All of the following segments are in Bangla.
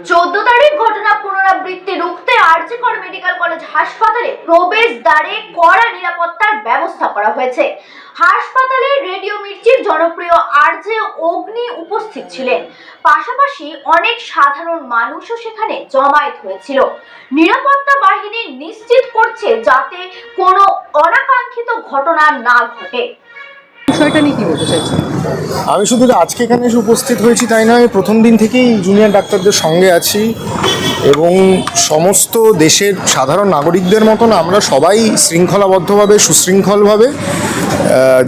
14 তারিখ ঘটনা পুনরাবৃত্তি রুখতে আরজি কর মেডিকেল কলেজ হাসপাতালে প্রবেশ দ্বারে কড়া নিরাপত্তার ব্যবস্থা করা হয়েছে। হাসপাতালে রেডিও মির্চির জনপ্রিয় আরজে অগ্নি উপস্থিত ছিলেন। পাশাপাশি অনেক সাধারণ মানুষও সেখানে জমায়েত হয়েছিল। নিরাপত্তা বাহিনী নিশ্চিত করছে যাতে কোনো অনাকাঙ্ক্ষিত ঘটনা না ঘটে। বিষয়টা নিয়ে কি বলতে চাইছেন? আমি শুধু আজকে এখানে এসে উপস্থিত হয়েছি তাই নয়, প্রথম দিন থেকেই জুনিয়র ডাক্তারদের সঙ্গে আছি এবং সমস্ত দেশের সাধারণ নাগরিকদের মতন আমরা সবাই শৃঙ্খলাবদ্ধভাবে সুশৃঙ্খলভাবে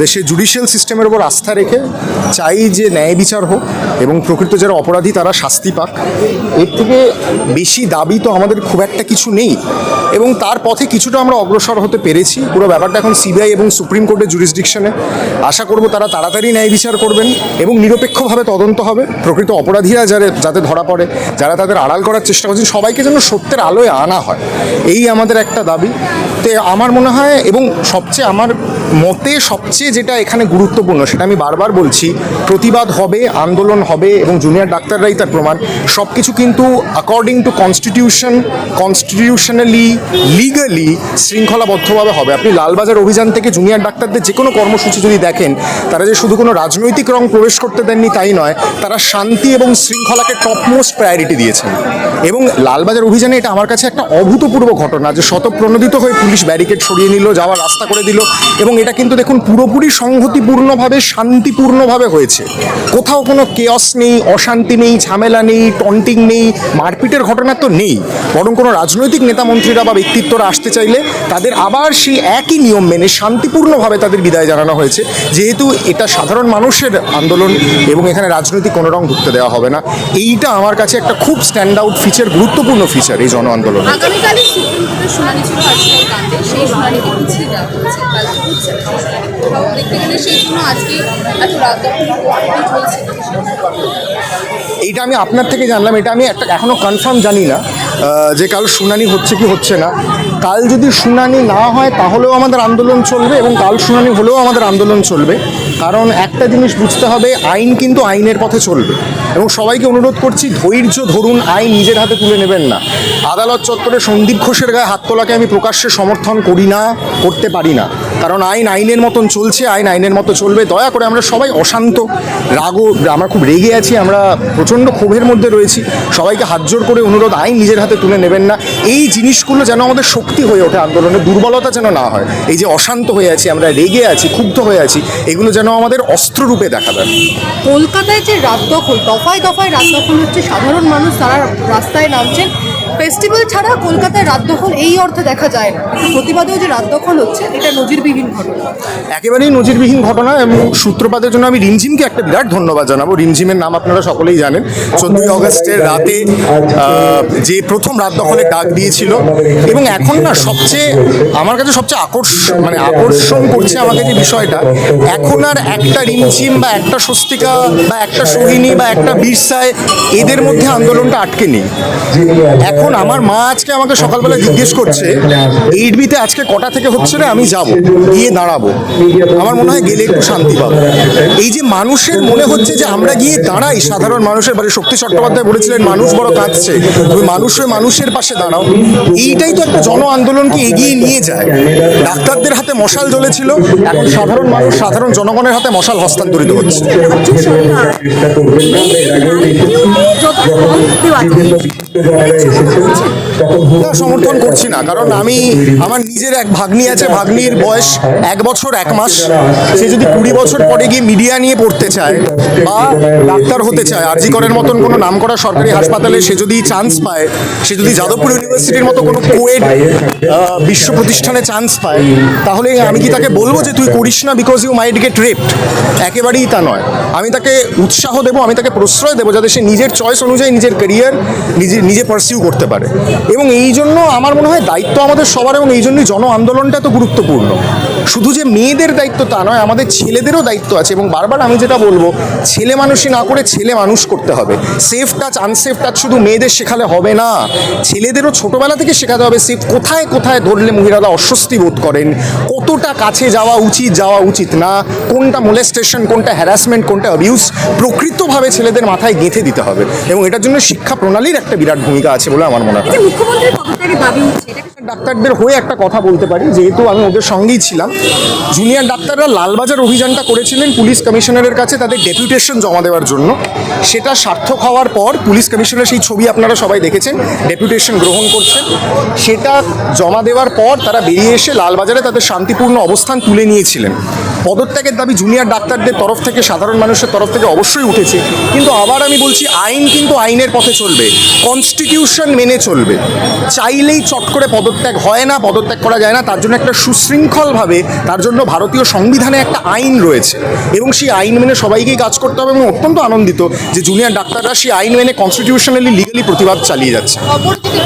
দেশের জুডিশিয়াল সিস্টেমের উপর আস্থা রেখে চাই যে ন্যায় বিচার হোক এবং প্রকৃত যারা অপরাধী তারা শাস্তি পাক। এর থেকে বেশি দাবি তো আমাদের খুব একটা কিছু নেই এবং তার পথে কিছুটা আমরা অগ্রসর হতে পেরেছি। পুরো ব্যাপারটা এখন সিবিআই এবং সুপ্রিম কোর্টের জুরিসডিকশনে। আশা করব তারা তাড়াতাড়ি ন্যায় বিচার করবেন এবং নিরপেক্ষভাবে তদন্ত হবে। প্রকৃত অপরাধীরা যাতে ধরা পড়ে, যারা তাদের আড়াল করার চেষ্টা করছেন সবাইকে যেন সত্যের আলোয় আনা হয়, এই আমাদের একটা দাবি। তো আমার মনে হয় এবং আমার মতে সবচেয়ে যেটা এখানে গুরুত্বপূর্ণ সেটা আমি বারবার বলছি, প্রতিবাদ হবে, আন্দোলন হবে এবং জুনিয়র ডাক্তাররাই তার প্রমাণ। সব কিছু কিন্তু অ্যাকর্ডিং টু কনস্টিটিউশনালি লিগালি শৃঙ্খলাবদ্ধভাবে হবে। আপনি লালবাজার অভিযান থেকে জুনিয়র ডাক্তারদের যে কোনো কর্মসূচি যদি দেখেন, তারা যে শুধু কোনো রাজনৈতিক রং প্রবেশ করতে দেননি তাই নয়, তারা শান্তি এবং শৃঙ্খলাকে টপমোস্ট প্রায়োরিটি দিয়েছেন। এবং লালবাজার অভিযানে এটা আমার কাছে একটা অভূতপূর্ব ঘটনা যে শতপ্রণোদিত হয়ে পুলিশ ব্যারিকেড সরিয়ে নিল, যাওয়ার রাস্তা করে দিল এবং এটা কিন্তু দেখুন পুরোপুরি সংহতিপূর্ণভাবে শান্তিপূর্ণভাবে হয়েছে। কোথাও কোনো কেয়স নেই, অশান্তি নেই, ঝামেলা নেই, টন্টিং নেই, মারপিটের ঘটনা তো নেই। বরং কোনো রাজনৈতিক নেতা মন্ত্রীরা বা ব্যক্তিত্বরা আসতে চাইলে তাদের আবার সেই একই নিয়ম মেনে শান্তিপূর্ণভাবে তাদের বিদায় জানানো হয়েছে, যেহেতু এটা সাধারণ মানুষের আন্দোলন এবং এখানে রাজনৈতিক কোনো রং ঢুকতে দেওয়া হবে না। এইটা আমার কাছে একটা খুব স্ট্যান্ড আউট ফিচার, গুরুত্বপূর্ণ ফিচার এই জন আন্দোলন। আগামীকালই সুপ্রিম কোর্টের শুনানি ছিল আজকের কাণ্ডে, সেই শুনানিকে পিছিয়ে দেওয়া হয়েছে। কালকে হচ্ছে কোথাও দেখতে গেলে সেই জন্য আজকে এত রাত চলছে। এইটা আমি আপনার থেকে জানলাম, এটা আমি এখনও কনফার্ম জানি না যে কাল শুনানি হচ্ছে কি হচ্ছে না। কাল যদি শুনানি না হয় তাহলেও আমাদের আন্দোলন চলবে এবং কাল শুনানি হলেও আমাদের আন্দোলন চলবে। কারণ একটা জিনিস বুঝতে হবে, আইন কিন্তু আইনের পথে চলবে এবং সবাইকে অনুরোধ করছি ধৈর্য ধরুন, আইন নিজের হাতে তুলে নেবেন না। আদালত চত্বরে সন্দীপ ঘোষের গায়ে হাত তোলাকে আমি প্রকাশ্যে সমর্থন করি না, করতে পারি না। কারণ আইন আইনের মতন চলছে, আইন আইনের মতো চলবে। দয়া করে আমরা সবাই অশান্ত, আমরা খুব রেগে আছি, আমরা প্রচণ্ড ক্ষোভের মধ্যে রয়েছি। সবাইকে হাত জোর করে অনুরোধ, আইন নিজের হাতে তুলে নেবেন না। এই জিনিসগুলো যেন আমাদের শক্তি হয়ে ওঠে, আন্দোলনের দুর্বলতা যেন না হয়। এই যে অশান্ত হয়ে আছি, আমরা রেগে আছি, ক্ষুব্ধ হয়ে আছি, এগুলো যেন আমাদের অস্ত্ররূপে দেখা দেয়। কলকাতায় যে রাত দখল, দফায় দফায় রাত দখল হচ্ছে, সাধারণ মানুষ তারা রাস্তায় নামছেন। ফেস্টিভ্যাল ছাড়া কলকাতায় রাত দখল এই অর্থে দেখা যায় না, প্রতিবাদেও যে রাত দখল হচ্ছে এটা নজিরবিহীন ঘটনা, একেবারেই নজিরবিহীন ঘটনা। এবং সূত্রপাতের জন্য আমি রিমঝিমকে একটা বিরাট ধন্যবাদ জানাবো। রিমঝিমের নাম আপনারা সকলেই জানেন। 14ই অগস্টের রাতে যে প্রথম রাত দখলের ডাক দিয়েছিল এবং এখন না আমার কাছে সবচেয়ে আকর্ষণ করছে আমাকে যে বিষয়টা, এখন আর একটা রিমঝিম বা একটা স্বস্তিকা বা একটা সোহিনী বা একটা বীরসায় এদের মধ্যে আন্দোলনটা আটকে নেই। এখন আমার মা আজকে আমাকে সকালবেলা জিজ্ঞেস করছে 8Bতে আজকে কটা থেকে হচ্ছে রে, আমি যাব, গিয়ে দাঁড়াবো। আমার মনে হয় গেলে একটু শান্তি পাবো। এই যে মানুষের মনে হচ্ছে যে আমরা গিয়ে দাঁড়াই, সাধারণ মানুষের শক্তি চট্টোপাধ্যায় বলেছিলেন মানুষ বড় কাঁদছে, তুমি মানুষ হয়ে মানুষের পাশে দাঁড়াও। এইটাই তো একটা জন আন্দোলনকে এগিয়ে নিয়ে যায়। ডাক্তারদের হাতে মশাল জ্বলেছিল, এখন সাধারণ মানুষ, সাধারণ জনগণের হাতে মশাল হস্তান্তরিত হচ্ছে। না, সমর্থন করছি না। কারণ আমার নিজের এক ভাগ্নি আছে, ভাগ্নির বয়স 1 বছর 1 মাস। সে যদি 20 বছর পরে গিয়ে মিডিয়া নিয়ে পড়তে চায় বা ডাক্তার হতে চায়, আরজি করের মতন কোনো নামকরা সরকারি হাসপাতালে সে যদি চান্স পায়, সে যদি যাদবপুর ইউনিভার্সিটির মতো কোনো কোয়েড বিশ্ব প্রতিষ্ঠানে চান্স পায়, তাহলে আমি কি তাকে বলবো যে তুই করিস না because you might get raped? একেবারেই তা নয়। আমি তাকে উৎসাহ দেবো, আমি তাকে প্রশ্রয় দেবো যাতে সে নিজের চয়েস অনুযায়ী নিজের ক্যারিয়ার নিজে পারসিউ করতে পারে। এবং এই জন্য আমার মনে হয় দায়িত্ব আমাদের সবার এবং এই জন্যই জন আন্দোলনটা তো গুরুত্বপূর্ণ। শুধু যে মেয়েদের দায়িত্ব তা নয়, আমাদের ছেলেদেরও দায়িত্ব আছে। এবং বারবার আমি যেটা বলবো, ছেলে মানুষই না করে ছেলে মানুষ করতে হবে। সেফ টাচ আনসেফ টাচ শুধু মেয়েদের শেখালে হবে না, ছেলেদেরও ছোটোবেলা থেকে শেখাতে হবে সেফ কোথায় কোথায় ধরলে মহিলারা অস্বস্তি বোধ করেন, কতটা কাছে যাওয়া উচিত না, কোনটা মোলেস্টেশন, কোনটা হ্যারাসমেন্ট, কোনটা অ্যাবিউজ, প্রকৃতভাবে ছেলেদের মাথায় গেঁথে দিতে হবে। এবং এটার জন্য শিক্ষা প্রণালীর একটা বিরাট ভূমিকা আছে বলে আমার মনে হয়। মুখ্যমন্ত্রীর পদত্যাগের দাবি উঠছে, এটা ডাক্তারদের হয়ে একটা কথা বলতে পারি, যেহেতু আমি ওদের সঙ্গেই ছিলাম। জুনিয়র ডাক্তাররা লালবাজার অভিযানটা করেছিলেন পুলিশ কমিশনারের কাছে তাদের ডেপুটেশন জমা দেওয়ার জন্য। সেটা সার্থক হওয়ার পর পুলিশ কমিশনার সেই ছবি আপনারা সবাই দেখেছেন, ডেপুটেশন গ্রহণ করছেন। সেটা জমা দেওয়ার পর তারা বেরিয়ে এসে লালবাজারে তাদের শান্তিপূর্ণ অবস্থান তুলে নিয়েছিলেন। পদত্যাগের দাবি জুনিয়র ডাক্তারদের তরফ থেকে, সাধারণ মানুষের তরফ থেকে অবশ্যই উঠেছে। কিন্তু আবার আমি বলছি, আইন কিন্তু আইনের পথে চলবে, কনস্টিটিউশন মেনে চলবে। চাইলেই চট করে পদত্যাগ হয় না, পদত্যাগ করা যায় না। তার জন্য একটা সুশৃঙ্খলভাবে, তার জন্য ভারতীয় সংবিধানে একটা আইন রয়েছে এবং সেই আইন মেনে সবাইকেই কাজ করতে হবে। এবং অত্যন্ত আনন্দিত যে জুনিয়র ডাক্তাররা সেই আইন মেনে কনস্টিটিউশনালি লিগালি প্রতিবাদ চালিয়ে যাচ্ছে। অপরদিকে